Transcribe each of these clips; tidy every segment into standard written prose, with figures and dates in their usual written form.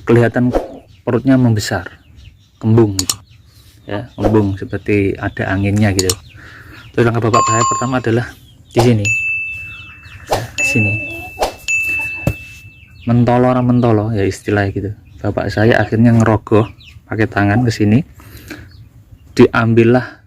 kelihatan perutnya membesar, kembung gitu ya, kembung seperti ada anginnya gitu. Terus langkah bapak saya pertama adalah di sini ya, di sini mentolo ya istilahnya gitu. Bapak saya akhirnya ngerogoh pakai tangan ke sini, diambillah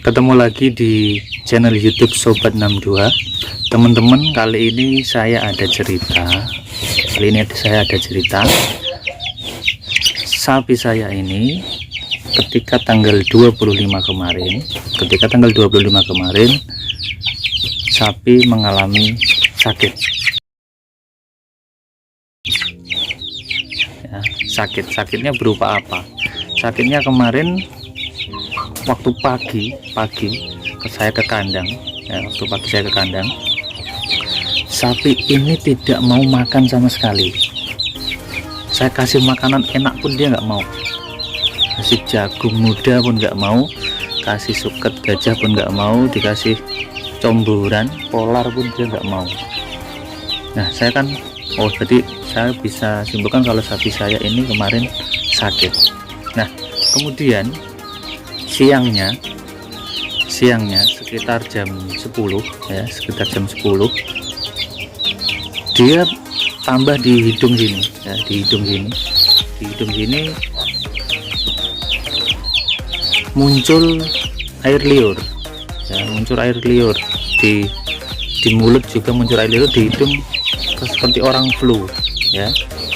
ketemu lagi di channel YouTube Sobat 62. Teman-teman, kali ini saya ada cerita. Sapi saya ini ketika tanggal 25 kemarin sapi mengalami sakit. Ya, sakitnya berupa apa? Sakitnya kemarin waktu pagi saya ke kandang ya, sapi ini tidak mau makan sama sekali. Saya kasih makanan enak pun dia nggak mau, kasih jagung muda pun nggak mau, kasih suket gajah pun nggak mau, dikasih comboran polar pun dia nggak mau. Nah saya kan jadi saya bisa simpulkan kalau sapi saya ini kemarin sakit. Nah kemudian siangnya sekitar jam 10 ya, dia tambah di hidung sini ya, di hidung sini muncul air liur ya, di mulut juga muncul air liur, di hidung seperti orang flu ya.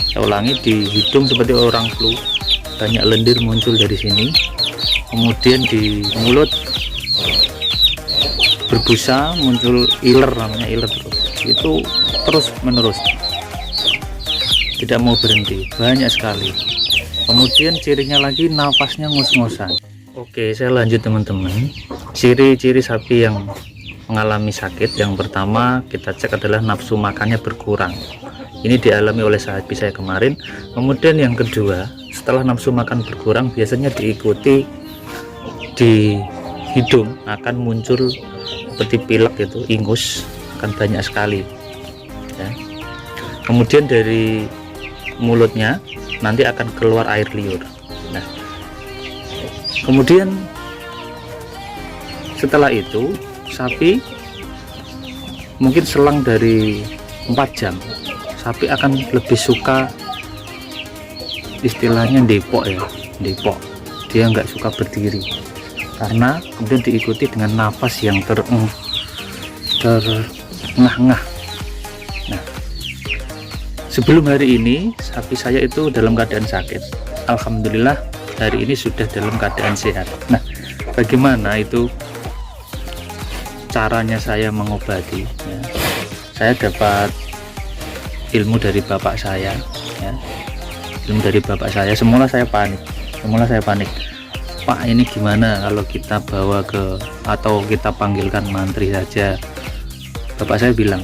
Saya ulangi, di hidung seperti orang flu, banyak lendir muncul dari sini. Kemudian di mulut berbusa, muncul iler, namanya iler, itu terus menerus tidak mau berhenti, banyak sekali. Kemudian cirinya lagi nafasnya ngos-ngosan. Oke, saya lanjut teman-teman. Ciri-ciri sapi yang mengalami sakit yang pertama kita cek adalah nafsu makannya berkurang. Ini dialami oleh sapi saya kemarin. Kemudian yang kedua, setelah nafsu makan berkurang biasanya diikuti di hidung akan muncul seperti pilek, itu ingus akan banyak sekali ya. Kemudian dari mulutnya nanti akan keluar air liur. Nah kemudian setelah itu sapi mungkin selang dari 4 jam sapi akan lebih suka, istilahnya depok ya, dia nggak suka berdiri, karena kemudian diikuti dengan nafas yang terengah-engah. Nah, sebelum hari ini sapi saya itu dalam keadaan sakit. Alhamdulillah hari ini sudah dalam keadaan sehat. Nah, bagaimana itu caranya saya mengobati ya? Saya dapat ilmu dari bapak saya ya. Semula saya panik. Pak, ini gimana kalau kita bawa ke, atau kita panggilkan mantri saja? Bapak saya bilang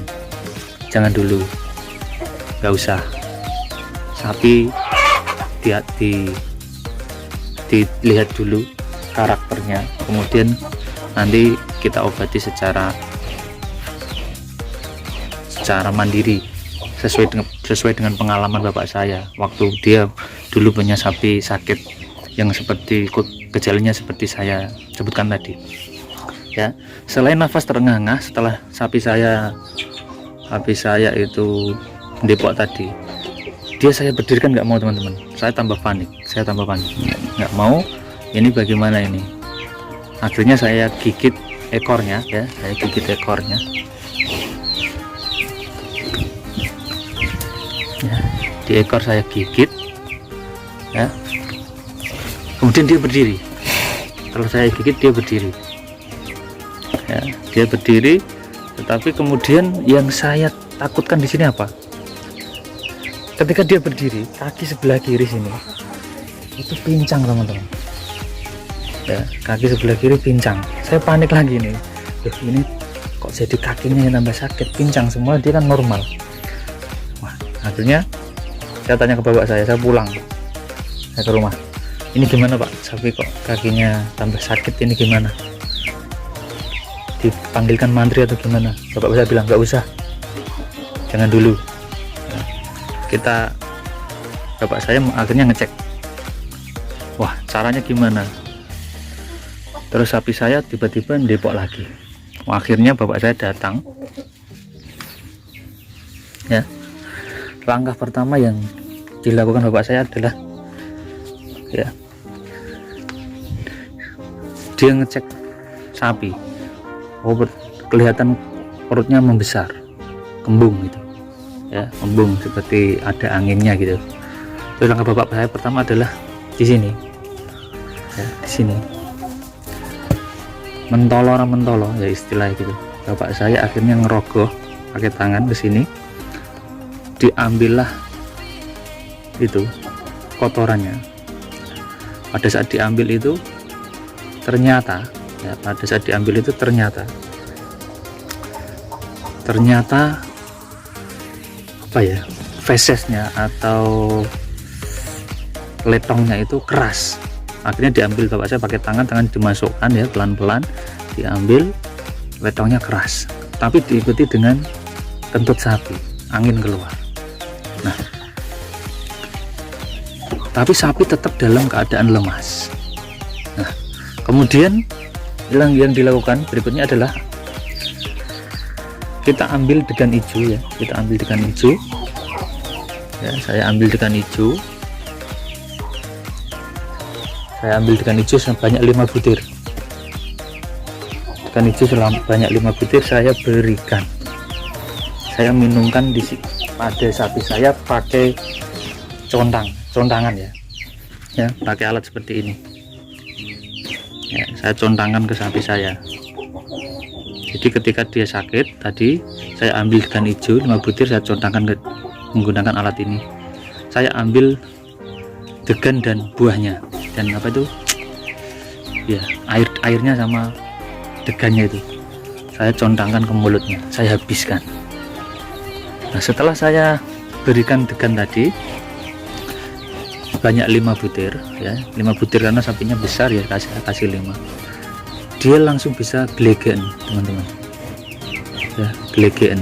jangan dulu, nggak usah, sapi dilihat dulu karakternya, kemudian nanti kita obati secara mandiri sesuai dengan pengalaman bapak saya waktu dia dulu punya sapi sakit yang seperti gejalanya seperti saya sebutkan tadi ya. Selain nafas terengah-engah, setelah sapi saya itu depok tadi, dia saya berdirikan nggak mau teman-teman. Saya tambah panik, nggak mau. Ini bagaimana ini? Akhirnya saya gigit ekornya ya, di ekor saya gigit ya. Kemudian dia berdiri. Kalau saya gigit dia berdiri ya, tetapi kemudian yang saya takutkan di sini apa? Ketika dia berdiri, kaki sebelah kiri sini itu pincang teman-teman ya, kaki sebelah kiri pincang. Saya panik lagi nih, ini kok jadi kakinya yang tambah sakit, pincang semua, dia kan normal. Wah, akhirnya saya tanya ke bapak saya pulang, saya ke rumah. Ini gimana Pak, sapi kok kakinya tambah sakit, ini gimana, dipanggilkan mantri atau gimana? Bapak saya bilang nggak usah, jangan dulu. Nah, bapak saya akhirnya ngecek, wah caranya gimana, terus sapi saya tiba-tiba ndepok lagi. Wah, akhirnya bapak saya datang ya. Langkah pertama yang dilakukan bapak saya adalah ya, dia ngecek sapi. Oh, kelihatan perutnya membesar, kembung gitu ya, kembung seperti ada anginnya gitu. Terus langkah bapak saya pertama adalah di sini ya, di sini mentolo ya istilah gitu. Bapak saya akhirnya ngerogoh pakai tangan ke sini, diambillah itu kotorannya. Pada saat diambil itu ternyata ya, ternyata apa ya, fesesnya atau letongnya itu keras. Akhirnya diambil bapak saya pakai tangan dimasukkan ya, pelan-pelan diambil, letongnya keras, tapi diikuti dengan kentut sapi, angin keluar. Nah, tapi sapi tetap dalam keadaan lemas. Nah, kemudian yang dilakukan berikutnya adalah kita ambil degan hijau ya, saya ambil degan hijau sebanyak 5 butir. Degan hijau sebanyak 5 butir saya berikan, saya minumkan pada sapi saya pakai contangan ya, pakai alat seperti ini ya, saya contangkan ke sapi saya. Jadi ketika dia sakit tadi, saya ambil degan hijau 5 butir, saya contangkan menggunakan alat ini. Saya ambil degan dan buahnya, dan apa itu ya, airnya sama degannya itu saya contangkan ke mulutnya, saya habiskan. Nah, setelah saya berikan degan tadi banyak 5 butir ya, 5 butir karena sapinya besar ya, kasih 5, dia langsung bisa gelegean teman-teman ya, gelegean.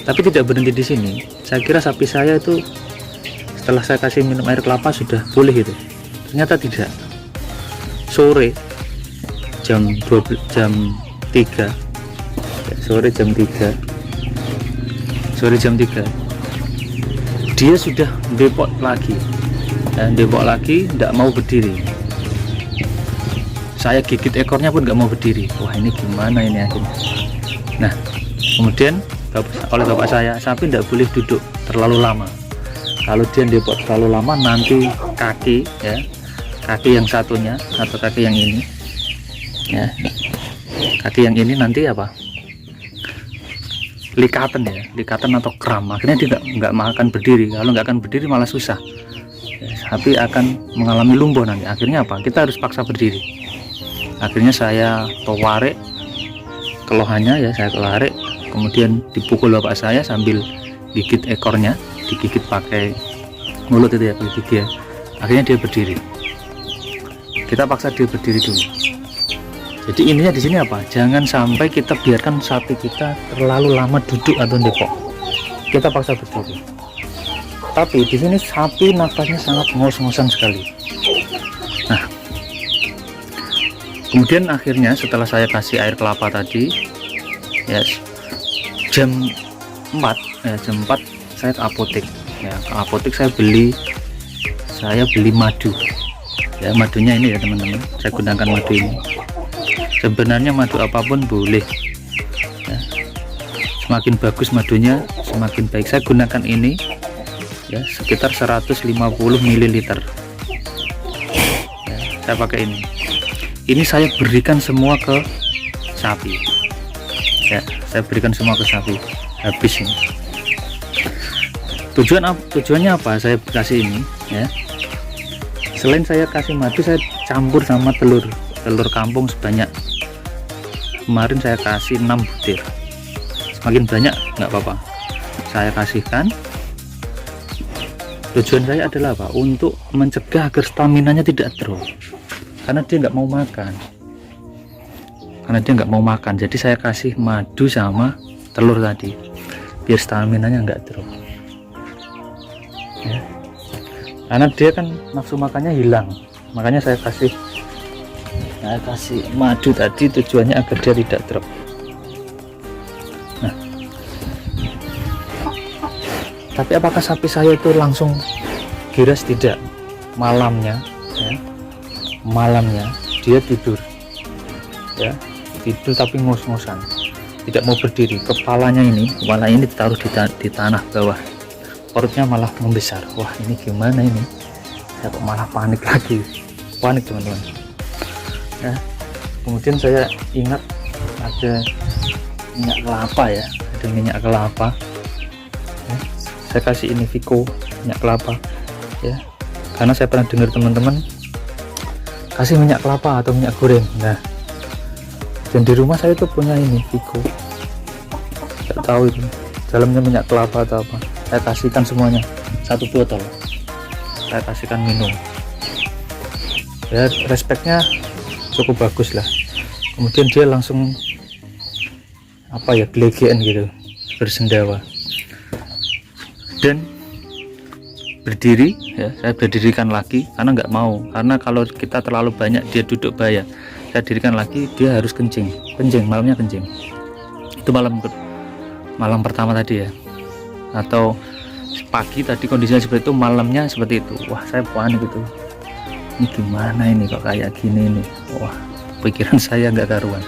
Tapi tidak berhenti di sini. Saya kira sapi saya itu setelah saya kasih minum air kelapa sudah pulih itu, ternyata tidak. Sore jam 3 dia sudah depok lagi, tidak mau berdiri. Saya gigit ekornya pun nggak mau berdiri. Wah, ini gimana ini akhirnya. Nah, kemudian oleh bapak saya, sapi tidak boleh duduk terlalu lama. Kalau dia depok terlalu lama, nanti kaki yang satunya atau kaki yang ini ya, kaki yang ini nanti apa, likatan atau kram. Akhirnya dia nggak akan berdiri. Kalau nggak akan berdiri malah susah ya, sapi akan mengalami lumpuh nanti. Akhirnya apa, kita harus paksa berdiri. Akhirnya saya tarik kelohannya ya, saya tarik, kemudian dipukul bapak saya sambil gigit ekornya, digigit pakai mulut itu ya, pakai gigi ya. Akhirnya dia berdiri, kita paksa dia berdiri dulu. Jadi intinya di sini apa, jangan sampai kita biarkan sapi kita terlalu lama duduk atau depok, kita paksa berdiri. Tapi di sini sapi nafasnya sangat ngos-ngosan sekali. Nah, kemudian akhirnya setelah saya kasih air kelapa tadi ya, jam 4 saya ke apotek ya, saya beli madu ya. Madunya ini ya teman-teman, saya gunakan madu ini. Sebenarnya madu apapun boleh ya, semakin bagus madunya semakin baik. Saya gunakan ini ya, sekitar 150 ml ya, saya pakai ini saya berikan semua ke sapi ya, habis ini. Tujuannya apa saya kasih ini ya, selain saya kasih madu, saya campur sama telur kampung sebanyak, kemarin saya kasih 6 butir, semakin banyak nggak apa-apa, saya kasihkan Tujuan saya adalah apa? Untuk mencegah agar staminanya tidak drop, karena dia nggak mau makan. Jadi saya kasih madu sama telur tadi biar staminanya nggak drop ya. Karena dia kan nafsu makannya hilang, makanya saya kasih madu tadi, tujuannya agar dia tidak drop. Nah, tapi apakah sapi saya itu langsung giras? Tidak. Malamnya dia tidur ya, tidur tapi ngos-ngosan, tidak mau berdiri. Kepala ini ditaruh di tanah bawah, perutnya malah membesar. Wah, ini gimana ini? Saya kok malah panik teman-teman ya. Kemudian saya ingat ada minyak kelapa ya, ya. Saya kasih ini Vico minyak kelapa ya, karena saya pernah dengar teman-teman kasih minyak kelapa atau minyak goreng. Nah, dan di rumah saya tuh punya ini Vico, nggak tahu itu dalamnya minyak kelapa atau apa. Saya kasihkan semuanya, 1 botol saya kasihkan minum ya, respeknya cukup bagus lah. Kemudian dia langsung gelegean gitu, bersendawa dan berdiri ya. Saya berdirikan lagi karena nggak mau, karena kalau kita terlalu banyak dia duduk bahaya. Saya dirikan lagi, dia harus kencing, malamnya kencing. Itu malam pertama tadi ya, atau pagi tadi kondisinya seperti itu, malamnya seperti itu. Wah, saya panik gitu, ini gimana ini kok kayak gini nih. Wah, pikiran saya nggak karuan,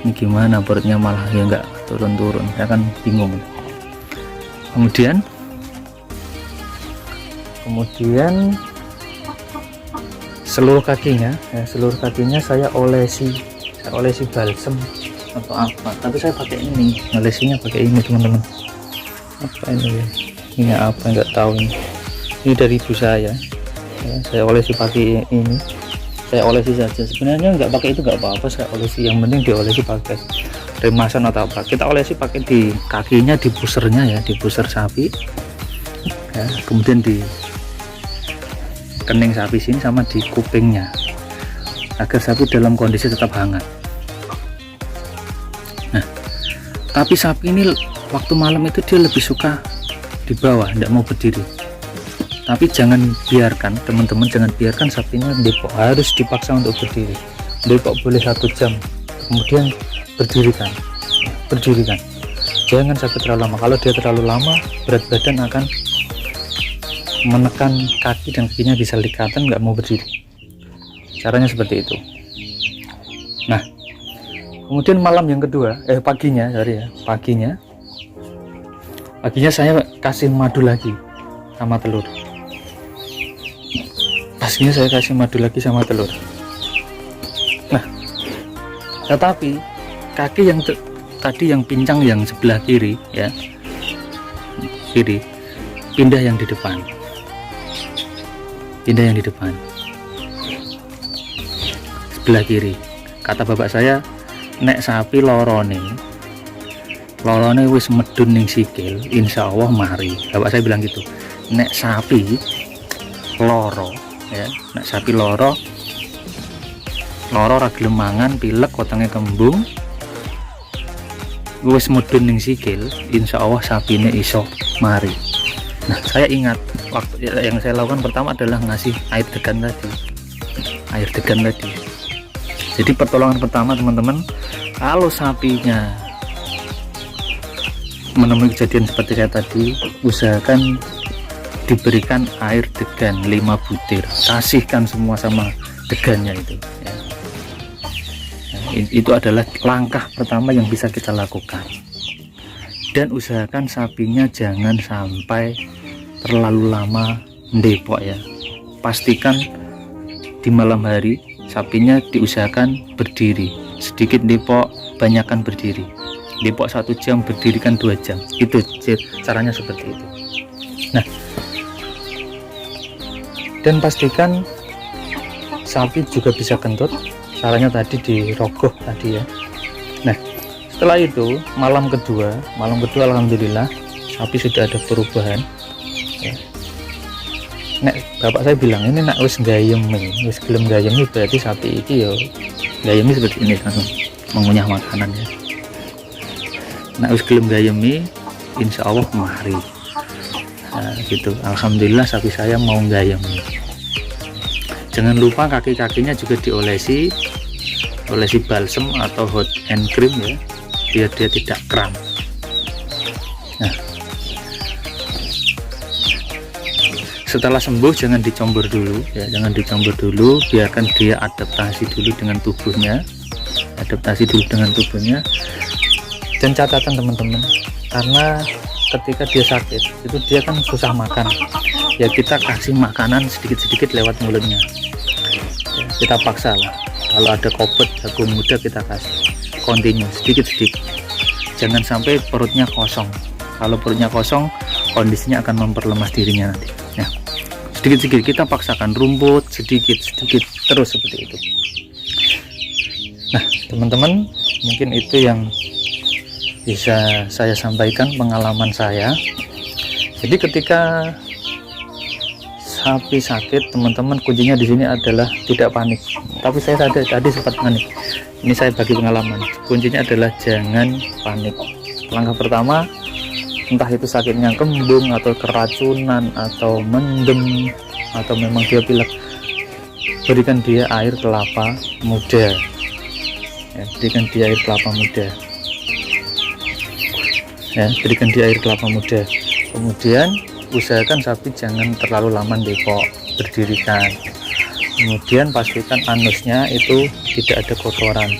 ini gimana perutnya malah ya nggak turun-turun. Saya kan bingung. Kemudian seluruh kakinya saya olesi balsem atau apa, tapi saya pakai ini, olesinya pakai ini teman-teman. Apa ini ya? Ini apa nggak tahu ini dari ibu saya ya, saya olesi pakai ini, saya olesi saja. Sebenarnya nggak pakai itu nggak apa-apa, saya olesi, yang penting diolesi pakai remasan atau apa. Kita olesi pakai di kakinya, di pusernya ya, di puser sapi ya, kemudian di kening sapi sini sama di kupingnya, agar sapi dalam kondisi tetap hangat. Nah, tapi sapi ini waktu malam itu dia lebih suka di bawah, tidak mau berdiri. Tapi jangan biarkan teman-teman, jangan biarkan sapinya depok, harus dipaksa untuk berdiri. Depok boleh 1 jam, kemudian berdirikan. Jangan sampai terlalu lama. Kalau dia terlalu lama, berat badan akan menekan kaki dan kakinya bisa likatan, nggak mau berdiri. Caranya seperti itu. Nah, kemudian malam yang kedua, paginya saya kasih madu lagi sama telur. Nah, tetapi kaki yang tadi yang pincang yang sebelah kiri ya, pindah yang di depan. Sebelah kiri. Kata bapak saya, nek sapi lorone wis medun ning sikil, insya Allah mari. Bapak saya bilang gitu. Nek sapi loro ra gelem mangan, pilek, wetenge kembung, wis medun ning sikil, insya Allah sapine iso mari. Nah, saya ingat waktu yang saya lakukan pertama adalah ngasih air degan tadi. Jadi pertolongan pertama teman-teman, kalau sapinya menemui kejadian seperti saya tadi, usahakan diberikan air degan 5 butir, kasihkan semua sama degannya itu ya. Itu adalah langkah pertama yang bisa kita lakukan. Dan usahakan sapinya jangan sampai terlalu lama mendepok ya. Pastikan di malam hari sapinya diusahakan berdiri, sedikit depok, banyakkan berdiri. Depok 1 jam, berdirikan 2 jam. Itu caranya seperti itu. Nah, dan pastikan sapi juga bisa kentut. Caranya tadi dirogoh tadi ya. Nah, setelah itu malam kedua alhamdulillah sapi sudah ada perubahan ya. nek bapak saya bilang ini nak wis gayemi, wis gelem gayemi, berarti sapi iki yo gayemi seperti ini kan, mengunyah makanan ya. Nak wis gelem gayemi, insya Allah mari. Nah, gitu. Alhamdulillah sapi saya mau gayemi. Jangan lupa kaki-kakinya juga diolesi balsem atau hot and cream ya, biar dia tidak kram. Nah, setelah sembuh jangan dicombor dulu ya, jangan dicombor dulu, biarkan dia adaptasi dulu dengan tubuhnya, dan catatan teman-teman, karena ketika dia sakit itu dia kan susah makan ya, kita kasih makanan sedikit-sedikit lewat mulutnya ya, kita paksa lah, kalau ada kopet jagung muda kita kasih continue sedikit-sedikit, jangan sampai perutnya kosong. Kalau perutnya kosong kondisinya akan memperlemah dirinya nanti ya. Sedikit-sedikit kita paksakan, rumput sedikit-sedikit terus seperti itu. Nah teman-teman, mungkin itu yang bisa saya sampaikan, pengalaman saya. Jadi ketika sapi sakit teman-teman, kuncinya di sini adalah tidak panik. Tapi saya tadi sempat panik, ini saya bagi pengalaman. Kuncinya adalah jangan panik. Langkah pertama, entah itu sakitnya kembung atau keracunan atau mendem atau memang dia pilek, berikan dia air kelapa muda ya, berikan dia air kelapa muda ya, berikan dia air kelapa muda. Kemudian usahakan sapi jangan terlalu lama depok, berdirikan. Kemudian pastikan anusnya itu tidak ada kotoran.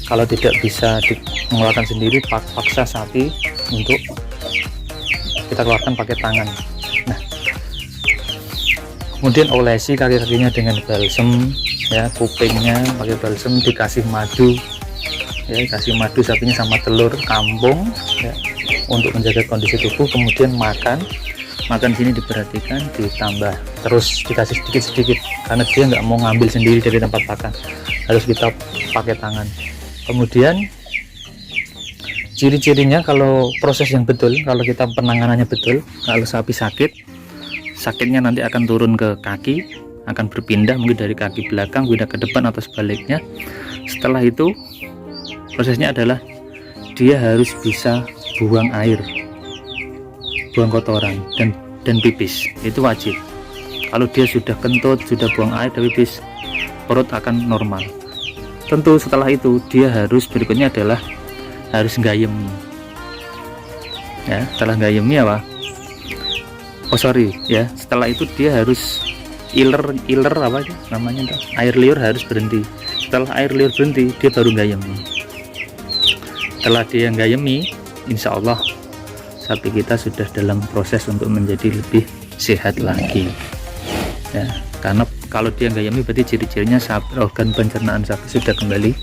Kalau tidak bisa mengeluarkan sendiri, paksa sapi untuk kita keluarkan pakai tangan. Nah, kemudian olesi kaki-kakinya dengan balsem ya, kupingnya pakai balsem, dikasih madu ya, kasih madu sapinya sama telur kampung ya, untuk menjaga kondisi tubuh. Kemudian makan sini diperhatikan, ditambah terus dikasih sedikit-sedikit, karena dia nggak mau ngambil sendiri dari tempat makan, harus kita pakai tangan. Kemudian ciri-cirinya, kalau proses yang betul, kalau kita penanganannya betul, kalau sapi sakitnya nanti akan turun ke kaki, akan berpindah mungkin dari kaki belakang pindah ke depan atau sebaliknya. Setelah itu prosesnya adalah dia harus bisa buang air, buang kotoran dan pipis, itu wajib. Kalau dia sudah kentut, sudah buang air dan pipis, perut akan normal. Tentu setelah itu dia harus, berikutnya adalah harus gayemi ya. Setelah gayemi apa? Setelah itu dia harus iler apa aja namanya, air liur harus berhenti. Setelah air liur berhenti, dia baru gayemi. Setelah dia gayemi, insya Allah sapi kita sudah dalam proses untuk menjadi lebih sehat lagi ya. Karena kalau dia gayemi berarti ciri-cirinya organ pencernaan sapi sudah kembali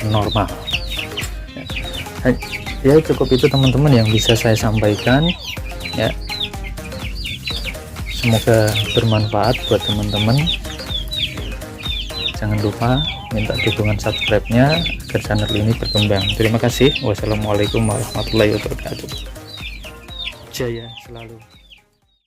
normal ya. Cukup itu teman-teman yang bisa saya sampaikan ya, semoga bermanfaat buat teman-teman. Jangan lupa minta dukungan subscribe-nya agar channel ini berkembang. Terima kasih. Wassalamualaikum warahmatullahi wabarakatuh. Jaya selalu.